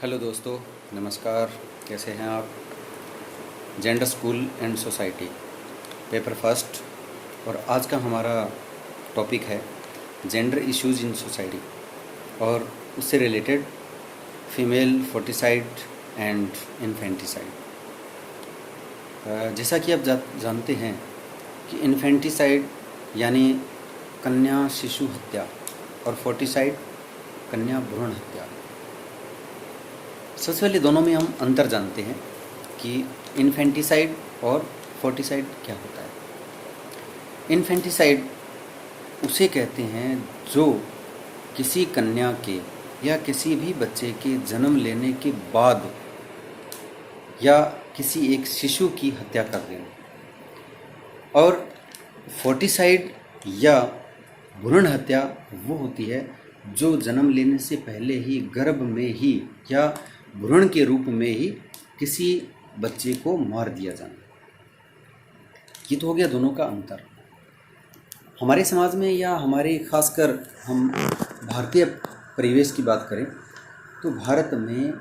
Hello दोस्तों, नमस्कार। कैसे हैं आप? Gender school and society, paper first. और आज का हमारा टॉपिक है जेंडर इश्यूज इन सोसाइटी और उससे रिलेटेड फीमेल फोर्टिसाइड एंड इन्फेंटिसाइड। जैसा कि आप जानते हैं कि इन्फेंटिसाइड यानी कन्या शिशु हत्या और फोर्टिसाइड कन्या भ्रूण हत्या। सबसे पहले दोनों में हम अंतर जानते हैं कि इन्फेंटिसाइड और फोर्टिसाइड क्या होता है। इन्फेंटिसाइड उसे कहते हैं जो किसी कन्या के या किसी भी बच्चे के जन्म लेने के बाद या किसी एक शिशु की हत्या कर देना। और फोर्टिसाइड या भ्रूण हत्या वो होती है जो जन्म लेने से पहले ही गर्भ में ही या भ्रूण के रूप में ही किसी बच्चे को मार दिया जाना। ये तो हो गया दोनों का अंतर। हमारे समाज में या हमारे खासकर हम भारतीय परिवेश की बात करें तो भारत में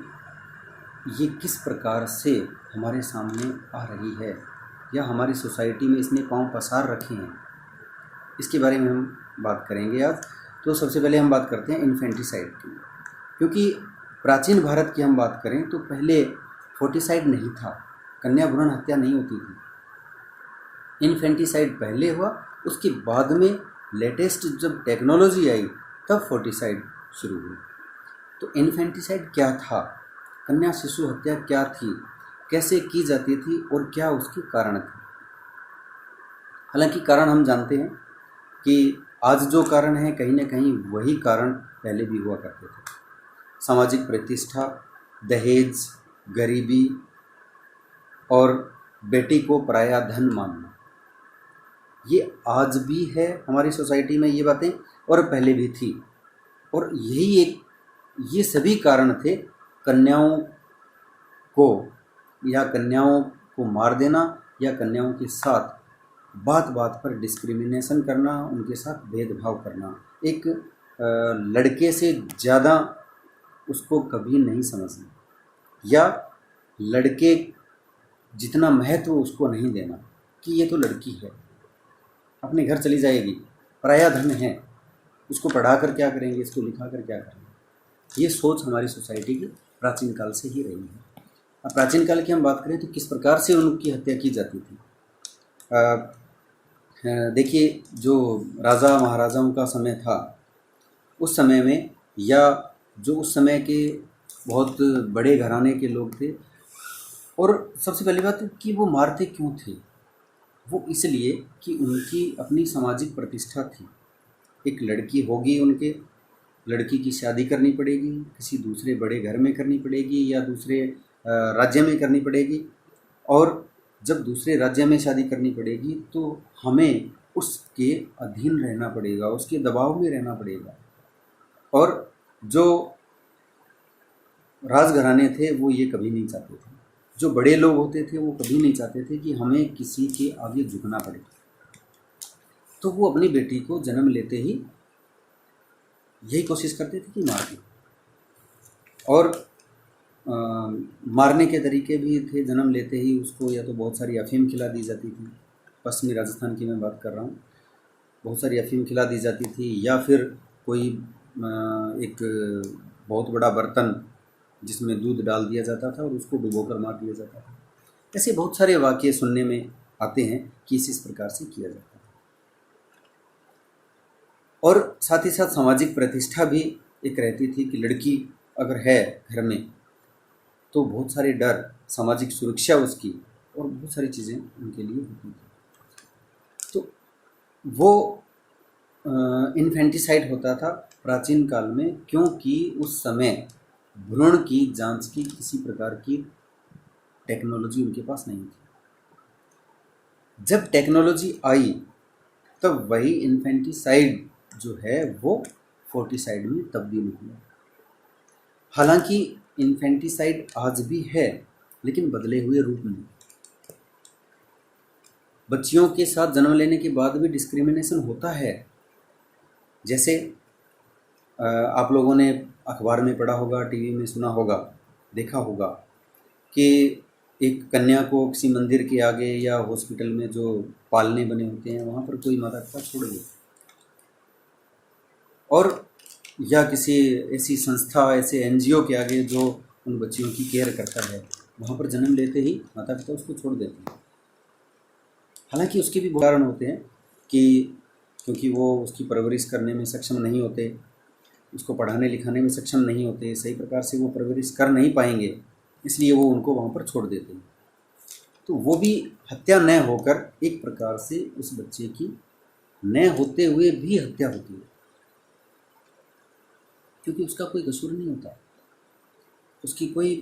ये किस प्रकार से हमारे सामने आ रही है या हमारी सोसाइटी में इसने पांव पसार रखे हैं, इसके बारे में हम बात करेंगे आज। तो सबसे पहले हम बात करते हैं इन्फेंटिसाइड की, क्योंकि प्राचीन भारत की हम बात करें तो पहले फोर्टिसाइड नहीं था, कन्या भ्रूण हत्या नहीं होती थी। इन्फेंटिसाइड पहले हुआ, उसके बाद में लेटेस्ट जब टेक्नोलॉजी आई तब फोर्टिसाइड शुरू हुई। तो इन्फेंटिसाइड क्या था, कन्या शिशु हत्या क्या थी, कैसे की जाती थी और क्या उसके कारण थे। हालांकि कारण हम जानते हैं कि आज जो कारण है कहीं ना कहीं वही कारण पहले भी हुआ करते थे। सामाजिक प्रतिष्ठा, दहेज, गरीबी और बेटी को पराया धन मानना, ये आज भी है हमारी सोसाइटी में ये बातें, और पहले भी थी। और ये सभी कारण थे कन्याओं को या कन्याओं को मार देना या कन्याओं के साथ बात बात पर डिस्क्रिमिनेशन करना, उनके साथ भेदभाव करना, एक लड़के से ज़्यादा उसको कभी नहीं समझना या लड़के जितना महत्व उसको नहीं देना कि ये तो लड़की है, अपने घर चली जाएगी, पराया धन है, उसको पढ़ा कर क्या करेंगे, इसको लिखा कर क्या करेंगे। ये सोच हमारी सोसाइटी की प्राचीन काल से ही रही है। अब प्राचीन काल की हम बात करें तो किस प्रकार से उनकी हत्या की जाती थी। देखिए, जो राजा महाराजाओं का समय था उस समय में, या जो उस समय के बहुत बड़े घराने के लोग थे, और सबसे पहली बात कि वो मारते क्यों थे, वो इसलिए कि उनकी अपनी सामाजिक प्रतिष्ठा थी। एक लड़की होगी, उनके लड़की की शादी करनी पड़ेगी, किसी दूसरे बड़े घर में करनी पड़ेगी या दूसरे राज्य में करनी पड़ेगी, और जब दूसरे राज्य में शादी करनी पड़ेगी तो हमें उसके अधीन रहना पड़ेगा, उसके दबाव में रहना पड़ेगा। और जो राजघराने थे वो ये कभी नहीं चाहते थे, जो बड़े लोग होते थे वो कभी नहीं चाहते थे कि हमें किसी के आगे झुकना पड़े। तो वो अपनी बेटी को जन्म लेते ही यही कोशिश करते थे कि मार दें। और मारने के तरीके भी थे, जन्म लेते ही उसको या तो बहुत सारी अफीम खिला दी जाती थी, पश्चिमी राजस्थान की मैं बात कर रहा हूँ, बहुत सारी अफीम खिला दी जाती थी, या फिर कोई एक बहुत बड़ा बर्तन जिसमें दूध डाल दिया जाता था और उसको डुबोकर मार दिया जाता था। ऐसे बहुत सारे वाक़ये सुनने में आते हैं कि इस प्रकार से किया जाता है। और साथ ही साथ सामाजिक प्रतिष्ठा भी एक रहती थी कि लड़की अगर है घर में तो बहुत सारे डर, सामाजिक सुरक्षा उसकी और बहुत सारी चीज़ें उनके लिए होती थी। तो वो इन्फेंटिसाइड होता था प्राचीन काल में, क्योंकि उस समय भ्रूण की जांच की किसी प्रकार की टेक्नोलॉजी उनके पास नहीं थी। जब टेक्नोलॉजी आई तब वही इन्फेंटिसाइड जो है वो फोर्टिसाइड में तब्दील हुआ। हालांकि इन्फेंटिसाइड आज भी है, लेकिन बदले हुए रूप में। बच्चियों के साथ जन्म लेने के बाद भी डिस्क्रिमिनेशन होता है। जैसे आप लोगों ने अखबार में पढ़ा होगा, टीवी में सुना होगा देखा होगा कि एक कन्या को किसी मंदिर के आगे या हॉस्पिटल में जो पालने बने होते हैं वहाँ पर कोई माता पिता छोड़ दे, और या किसी ऐसी संस्था, ऐसे एनजीओ के आगे जो उन बच्चियों की केयर करता है, वहाँ पर जन्म लेते ही माता पिता उसको छोड़ देते हैं। हालांकि उसके भी बहुत कारण होते हैं कि क्योंकि वो उसकी परवरिश करने में सक्षम नहीं होते, उसको पढ़ाने लिखाने में सक्षम नहीं होते, सही प्रकार से वो परवरिश कर नहीं पाएंगे, इसलिए वो उनको वहाँ पर छोड़ देते हैं। तो वो भी हत्या न होकर एक प्रकार से उस बच्चे की न होते हुए भी हत्या होती है, क्योंकि उसका कोई कसूर नहीं होता, उसकी कोई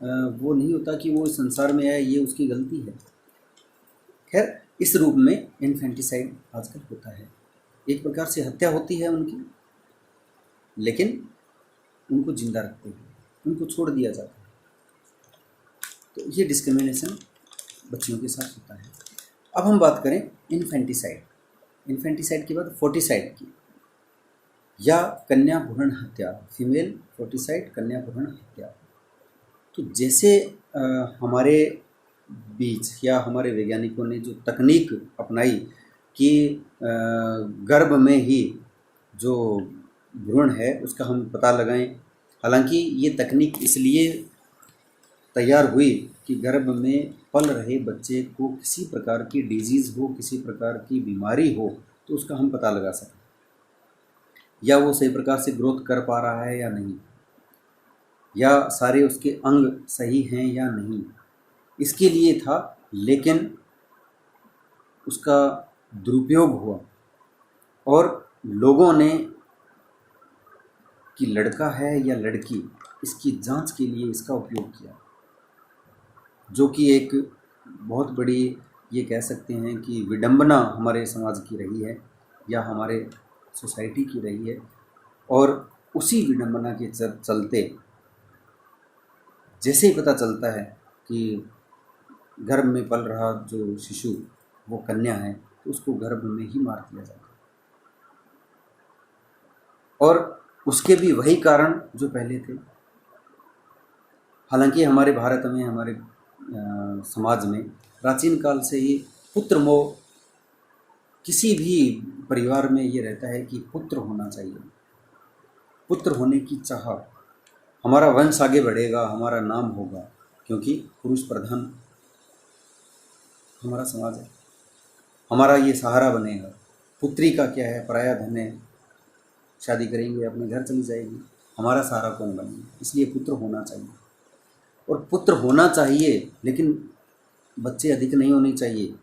वो नहीं होता कि वो इस संसार में आए, ये उसकी गलती है। खैर, इस रूप में इन्फेंटिसाइड आजकल होता है, एक प्रकार से हत्या होती है उनकी, लेकिन उनको जिंदा रखते हैं, उनको छोड़ दिया जाता है। तो ये डिस्क्रिमिनेशन बच्चियों के साथ होता है। अब हम बात करें इन्फेंटिसाइड, इन्फेंटिसाइड के बाद फोर्टिसाइड की, या कन्या भ्रूण हत्या, फीमेल फोर्टिसाइड, कन्या भ्रूण हत्या। तो जैसे हमारे बीच या हमारे वैज्ञानिकों ने जो तकनीक अपनाई कि गर्भ में ही जो भ्रूण है उसका हम पता लगाएं, हालांकि ये तकनीक इसलिए तैयार हुई कि गर्भ में पल रहे बच्चे को किसी प्रकार की डिजीज़ हो, किसी प्रकार की बीमारी हो, तो उसका हम पता लगा सकें, या वो सही प्रकार से ग्रोथ कर पा रहा है या नहीं, या सारे उसके अंग सही हैं या नहीं, इसके लिए था। लेकिन उसका दुरुपयोग हुआ और लोगों ने कि लड़का है या लड़की, इसकी जांच के लिए इसका उपयोग किया, जो कि एक बहुत बड़ी, ये कह सकते हैं कि विडंबना हमारे समाज की रही है या हमारे सोसाइटी की रही है। और उसी विडंबना के चलते जैसे ही पता चलता है कि गर्भ में पल रहा जो शिशु वो कन्या है, तो उसको गर्भ में ही मार दिया जाता है, और उसके भी वही कारण जो पहले थे। हालांकि हमारे भारत में, हमारे समाज में प्राचीन काल से ही पुत्र मोह, किसी भी परिवार में ये रहता है कि पुत्र होना चाहिए, पुत्र होने की चाह, हमारा वंश आगे बढ़ेगा, हमारा नाम होगा, क्योंकि पुरुष प्रधान हमारा समाज है, हमारा ये सहारा बनेगा। पुत्री का क्या है, पराया धन है, शादी करेंगे अपने घर चली जाएगी, हमारा सहारा कौन बनेगा, इसलिए पुत्र होना चाहिए। और पुत्र होना चाहिए, लेकिन बच्चे अधिक नहीं होने चाहिए,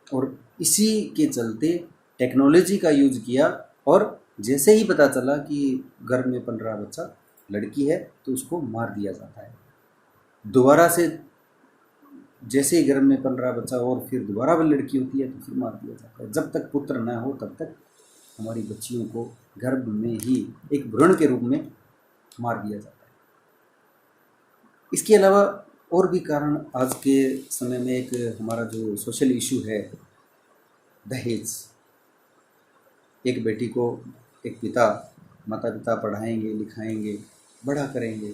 और इसी के चलते टेक्नोलॉजी का यूज किया, और जैसे ही पता चला कि गर्भ में पल रहा बच्चा लड़की है तो उसको मार दिया जाता है। दोबारा से जैसे ही गर्भ में पल रहा बच्चा और फिर दोबारा वो लड़की होती है तो फिर मार दिया जाता है। जब तक पुत्र न हो तब तक हमारी बच्चियों को गर्भ में ही एक भ्रूण के रूप में मार दिया जाता है। इसके अलावा और भी कारण आज के समय में, एक हमारा जो सोशल इशू है दहेज। एक बेटी को एक माता पिता पढ़ाएंगे, लिखाएंगे, बड़ा करेंगे,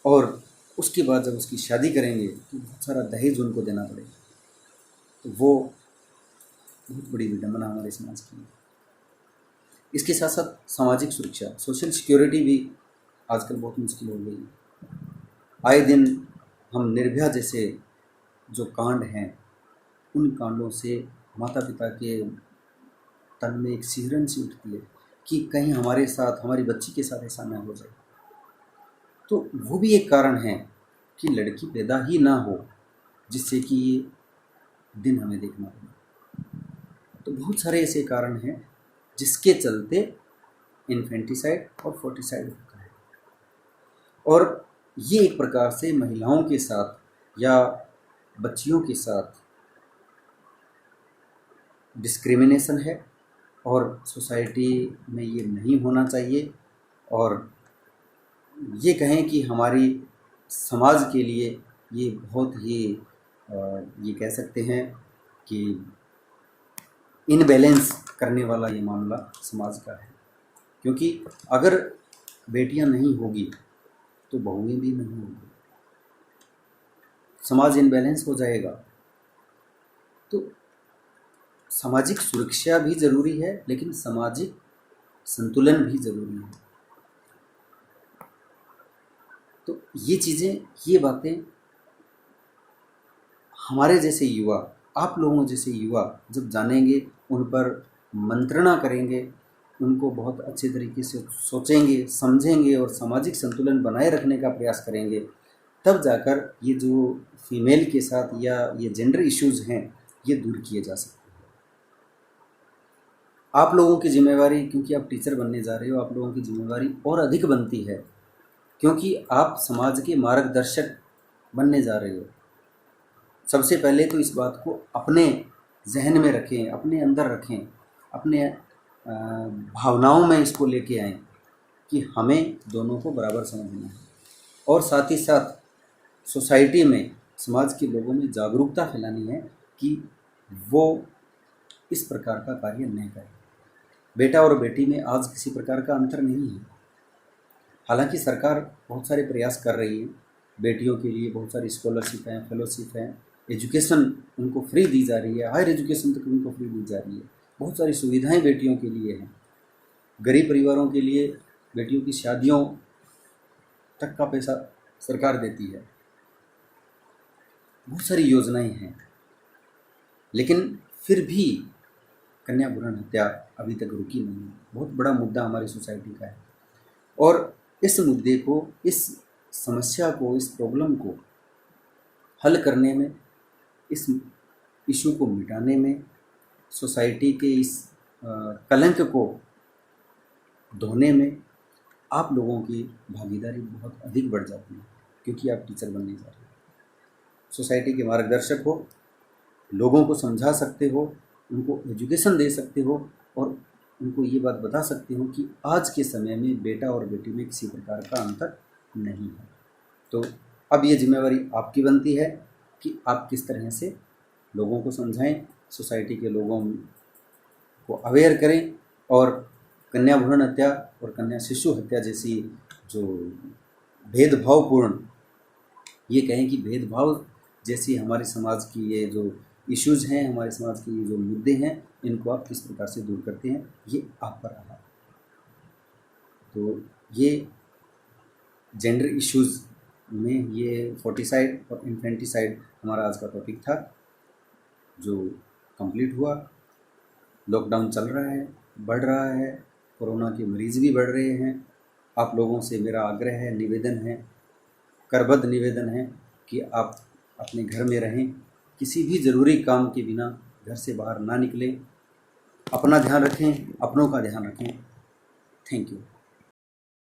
और उसके बाद जब उसकी शादी करेंगे तो बहुत सारा दहेज उनको देना पड़ेगा। तो वो बहुत बड़ी विडंबना हमारे समाज की है। इसके साथ साथ सामाजिक सुरक्षा, सोशल सिक्योरिटी भी आजकल बहुत मुश्किल हो गई है। आए दिन हम निर्भया जैसे जो कांड हैं, उन कांडों से माता पिता के तन में एक सिहरन सी उठती है कि कहीं हमारे साथ, हमारी बच्ची के साथ ऐसा न हो जाए। तो वो भी एक कारण है कि लड़की पैदा ही ना हो, जिससे कि ये दिन हमें देखना पड़े। तो बहुत सारे ऐसे कारण हैं जिसके चलते इन्फेंटिसाइड और फोर्टिसाइड होता है, और ये एक प्रकार से महिलाओं के साथ या बच्चियों के साथ डिस्क्रिमिनेशन है, और सोसाइटी में ये नहीं होना चाहिए। और ये कहें कि हमारी समाज के लिए ये बहुत ही ये कह सकते हैं कि इनबैलेंस करने वाला ये मामला समाज का है। क्योंकि अगर बेटियां नहीं होगी तो बहुएं भी नहीं होंगी, समाज इनबैलेंस हो जाएगा। तो सामाजिक सुरक्षा भी ज़रूरी है, लेकिन सामाजिक संतुलन भी ज़रूरी है। तो ये चीज़ें, ये बातें हमारे जैसे युवा, आप लोगों जैसे युवा जब जानेंगे, उन पर मंत्रणा करेंगे, उनको बहुत अच्छे तरीके से सोचेंगे, समझेंगे और सामाजिक संतुलन बनाए रखने का प्रयास करेंगे, तब जाकर ये जो फीमेल के साथ या ये जेंडर इश्यूज़ हैं, ये दूर किए जा सकते हैं। आप लोगों की जिम्मेवारी, क्योंकि आप टीचर बनने जा रहे हो, आप लोगों की जिम्मेवारी और अधिक बनती है, क्योंकि आप समाज के मार्गदर्शक बनने जा रहे हो। सबसे पहले तो इस बात को अपने जहन में रखें, अपने अंदर रखें, अपने भावनाओं में इसको लेके आएँ कि हमें दोनों को बराबर समझना है, और साथ ही साथ सोसाइटी में, समाज के लोगों में जागरूकता फैलानी है कि वो इस प्रकार का कार्य नहीं करें। बेटा और बेटी में आज किसी प्रकार का अंतर नहीं है। हालांकि सरकार बहुत सारे प्रयास कर रही है, बेटियों के लिए बहुत सारी स्कॉलरशिप हैं, फेलोशिप हैं, एजुकेशन उनको फ्री दी जा रही है, हायर एजुकेशन तक उनको फ्री दी जा रही है, बहुत सारी सुविधाएं बेटियों के लिए हैं। गरीब परिवारों के लिए बेटियों की शादियों तक का पैसा सरकार देती है, बहुत सारी योजनाएं हैं। लेकिन फिर भी कन्या भ्रूण हत्या अभी तक रुकी नहीं है। बहुत बड़ा मुद्दा हमारी सोसाइटी का है, और इस मुद्दे को, इस समस्या को, इस प्रॉब्लम को हल करने में, इस इशू को मिटाने में, सोसाइटी के इस कलंक को धोने में आप लोगों की भागीदारी बहुत अधिक बढ़ जाती है, क्योंकि आप टीचर बनने जा रहे हो, सोसाइटी के मार्गदर्शक हो, लोगों को समझा सकते हो, उनको एजुकेशन दे सकते हो, और उनको ये बात बता सकते हो कि आज के समय में बेटा और बेटी में किसी प्रकार का अंतर नहीं है। तो अब ये जिम्मेवारी आपकी बनती है कि आप किस तरह से लोगों को समझाएं, सोसाइटी के लोगों को अवेयर करें, और कन्या भ्रूण हत्या और कन्या शिशु हत्या जैसी जो भेदभावपूर्ण, ये कहें कि भेदभाव जैसी हमारे समाज की ये जो इश्यूज़ हैं, हमारे समाज के ये जो मुद्दे हैं, इनको आप किस प्रकार से दूर करते हैं, ये आप पर रहा। तो ये जेंडर इश्यूज़ में ये फोर्टिसाइड और इन्फेंटिसाइड हमारा आज का टॉपिक था, जो कंप्लीट हुआ। लॉकडाउन चल रहा है, बढ़ रहा है, कोरोना के मरीज़ भी बढ़ रहे हैं। आप लोगों से मेरा आग्रह है, निवेदन है, करबद्ध निवेदन है कि आप अपने घर में रहें, किसी भी ज़रूरी काम के बिना घर से बाहर ना निकलें, अपना ध्यान रखें, अपनों का ध्यान रखें। Thank you.